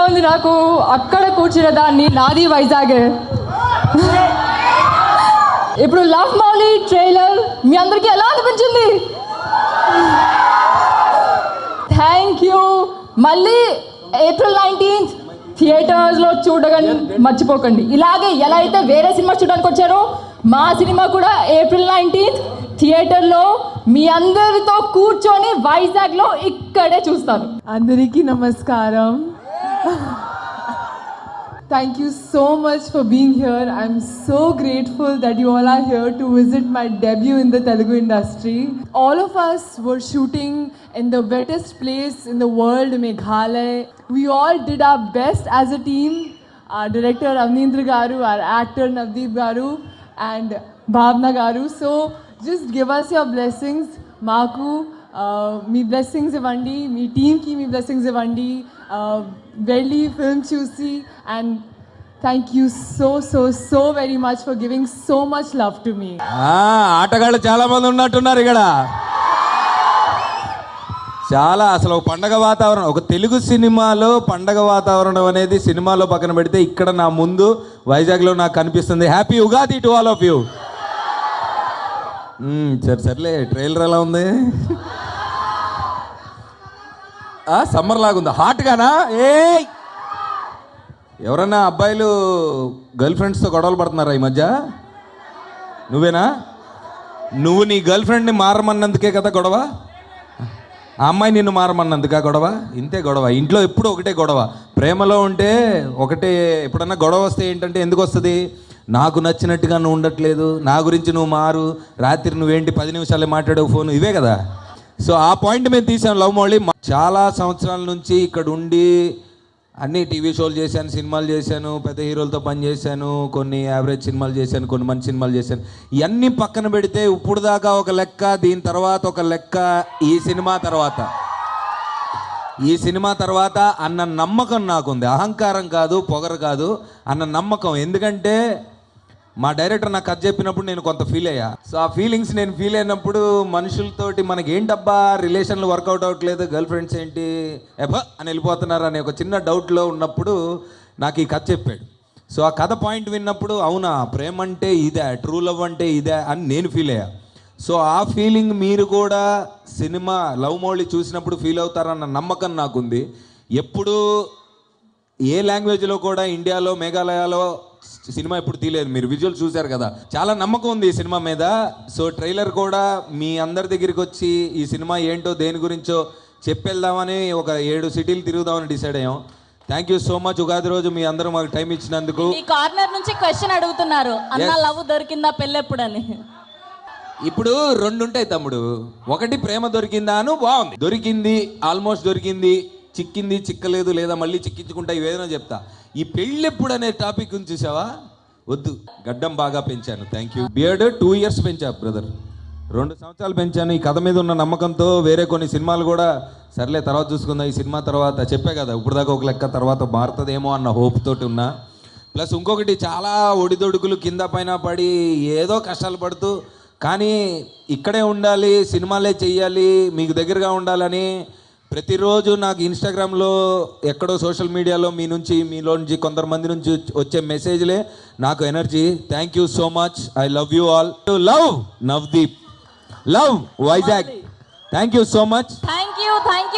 ఉంది నాకు అక్కడ కూర్చున్న దాన్ని నాది వైజాగ్. ఇప్పుడు లవ్ మౌలి ట్రైలర్ మీ అందరికీ ఎలా అనిపించింది? Thank you. మళ్ళీ April 19th థియేటర్స్లో చూడగానే మర్చిపోకండి. ఇలాగే ఎలా అయితే వేరే సినిమా చూడడానికి వచ్చారో మా సినిమా కూడా April 19th థియేటర్లో మీ అందరితో కూర్చొని వైజాగ్లో ఇక్కడే చూస్తాను. అందరికీ నమస్కారం. Thank you so much for being here. I'm so grateful that you all are here to visit my debut in the Telugu industry. All of us were shooting in the wettest place in the world, Meghalaya. We all did our best as a team. Our director Avneendra Garu, our actor Navdeep Garu and Bhavna Garu. So just give us your blessings. Maku, మీ blessings ఇవ్వండి, మీ టీమ్కి మీ blessings ఇవ్వండి, వెళ్ళి film చూసి. And thank you so so so very much for giving so much love to me. ఆటగాళ్ళు చాలా మంది ఉన్నట్టున్నారు ఇక్కడ. చాలా అసలు ఒక పండగ వాతావరణం, ఒక తెలుగు సినిమాలో పండగ వాతావరణం అనేది సినిమాలో పక్కన పెడితే ఇక్కడ నా ముందు వైజాగ్లో నాకు కనిపిస్తుంది. Happy Ugadi to all of you. సర్లే, ట్రైలర్ ఎలా ఉంది? సమ్మర్ లాగుందా? హాట్గానా? ఎవరన్నా అబ్బాయిలు గర్ల్ ఫ్రెండ్స్తో గొడవలు పడుతున్నారా ఈ మధ్య? నువ్వేనా? నువ్వు నీ గర్ల్ ఫ్రెండ్ని మారమన్నందుకే కదా గొడవ? ఆ అమ్మాయి నిన్ను మారమన్నందుకా గొడవ? ఇంతే గొడవ. ఇంట్లో ఎప్పుడు ఒకటే గొడవ. ప్రేమలో ఉంటే ఒకటే. ఎప్పుడన్నా గొడవ వస్తే ఏంటంటే ఎందుకు వస్తుంది? నాకు నచ్చినట్టుగా నువ్వు ఉండట్లేదు, నా గురించి నువ్వు మారు, రాత్రి నువ్వేంటి 10 నిమిషాలే మాట్లాడవు ఫోన్, ఇవే కదా. సో ఆ పాయింట్ మేము తీసాం లవ్ మౌళి. చాలా సంవత్సరాల నుంచి ఇక్కడ ఉండి అన్ని టీవీ షోలు చేశాను, సినిమాలు చేశాను, పెద్ద హీరోలతో పనిచేశాను, కొన్ని యావరేజ్ సినిమాలు చేశాను, కొన్ని మంచి సినిమాలు చేశాను. ఇవన్నీ పక్కన పెడితే ఇప్పుడు దాకా ఒక లెక్క, దీని తర్వాత ఒక లెక్క, ఈ సినిమా తర్వాత అన్న నమ్మకం నాకుంది. అహంకారం కాదు, పొగరు కాదు, అన్న నమ్మకం. ఎందుకంటే మా డైరెక్టర్ నాకు కథ చెప్పినప్పుడు నేను కొంత ఫీల్ అయ్యా. సో ఆ ఫీలింగ్స్ నేను ఫీల్ అయినప్పుడు మనుషులతోటి మనకి ఏంటబ్బా రిలేషన్లు వర్కౌట్ అవ్వట్లేదు, గర్ల్ ఫ్రెండ్స్ ఏంటి అని వెళ్ళిపోతున్నారు అనే ఒక చిన్న డౌట్లో ఉన్నప్పుడు నాకు ఈ కథ చెప్పాడు. సో ఆ కథ పాయింట్ విన్నప్పుడు అవునా, ప్రేమ అంటే ఇదే, ట్రూ లవ్ అంటే ఇదే అని నేను ఫీల్ అయ్యా. సో ఆ ఫీలింగ్ మీరు కూడా సినిమా లవ్ మౌళి చూసినప్పుడు ఫీల్ అవుతారన్న నమ్మకం నాకుంది. ఎప్పుడు ఏ లాంగ్వేజ్లో కూడా ఇండియాలో మేఘాలయలో సినిమా ఎప్పుడు తీయలేదు. మీరు విజువల్ చూశారు కదా, చాలా నమ్మకం ఉంది ఈ సినిమా మీద. సో ట్రైలర్ కూడా మీ అందరి దగ్గరికి వచ్చి ఈ సినిమా ఏంటో దేని గురించో చెప్పేద్దామని ఒక 7 సిటీలు తిరుగుదామని డిసైడ్ అయ్యాం. Thank you so much. Ugadi రోజు మీ అందరూ మాకు టైం ఇచ్చినందుకు. ఈ కార్నర్ నుంచి క్వశ్చన్ అడుగుతున్నారు, అన్న లవ్ దొరికిందా పెళ్ళెప్పుడని. ఇప్పుడు 2 ఉంటాయి తమ్ముడు. ఒకటి ప్రేమ దొరికిందా అను, బాగుంది, దొరికింది, ఆల్మోస్ట్ దొరికింది, చిక్కింది, చిక్కలేదు, లేదా మళ్ళీ చిక్కించుకుంటా, ఇవేదైనా చెప్తా. ఈ పెళ్ళెప్పుడు అనే టాపిక్ చూసావా? వద్దు. గడ్డం బాగా పెంచాను, థ్యాంక్ యూ. బియర్డ్ 2 years పెంచా బ్రదర్, 2 సంవత్సరాలు పెంచాను. ఈ కథ మీద ఉన్న నమ్మకంతో వేరే కొన్ని సినిమాలు కూడా సర్లే తర్వాత చూసుకుందాం, ఈ సినిమా తర్వాత చెప్పే కదా ఇప్పుడు దాకా ఒక లెక్క, తర్వాత మారుతుందేమో అన్న హోప్ తోటి ఉన్నా. ప్లస్ ఇంకొకటి, చాలా ఒడిదొడుకులు కింద పైన పడి ఏదో కష్టాలు పడుతూ, కానీ ఇక్కడే ఉండాలి, సినిమాలే చెయ్యాలి, మీకు దగ్గరగా ఉండాలని ప్రతిరోజు నాకు ఇన్స్టాగ్రామ్లో ఎక్కడో సోషల్ మీడియాలో మీలో నుంచి కొంతమంది నుంచి వచ్చే మెసేజ్లే నాకు energy. Thank you so much. I love you all. Love Navdeep, love Vizag. Thank you so much. Thank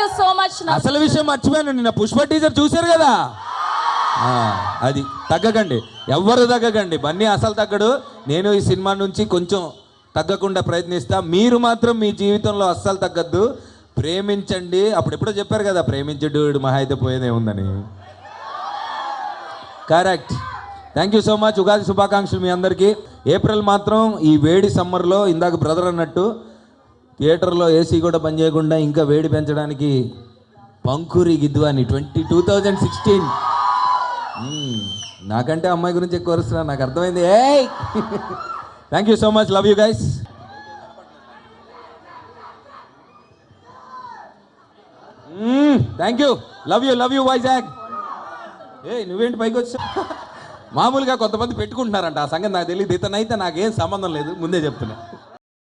you so much. అసలు విషయం మర్చిపోయాను, నిన్న పుష్ప టీజర్ చూశారు కదా, అది తగ్గకండి, ఎవ్వరు తగ్గకండి. బన్నీ అసలు తగ్గడు. నేను ఈ సినిమా నుంచి కొంచెం తగ్గకుండా ప్రయత్నిస్తా. మీరు మాత్రం మీ జీవితంలో అస్సలు తగ్గద్దు, ప్రేమించండి. అప్పుడు ఎప్పుడో చెప్పారు కదా, ప్రేమించడు మహా అయితే పోయేదే ఉందని. Correct. Thank you so much. Ugadi శుభాకాంక్షలు మీ అందరికీ. ఏప్రిల్ మాత్రం ఈ వేడి సమ్మర్లో ఇందాక బ్రదర్ అన్నట్టు థియేటర్లో ఏసీ కూడా పనిచేయకుండా ఇంకా వేడి పెంచడానికి పంకురి గిద్వాని 2016. నాకంటే అమ్మాయి గురించి ఎక్కువ వరుస్తున్నా, నాకు అర్థమైంది. Thank you so much. Love you guys. Thank you. Love you Vizag. నువ్వేంటి పైకి వచ్చా? మామూలుగా కొంతమంది పెట్టుకుంటున్నారంట, ఆ సంగతి నాకు తెలియదు. ఇతనైతే నాకేం సంబంధం లేదు, ముందే చెప్తున్నా.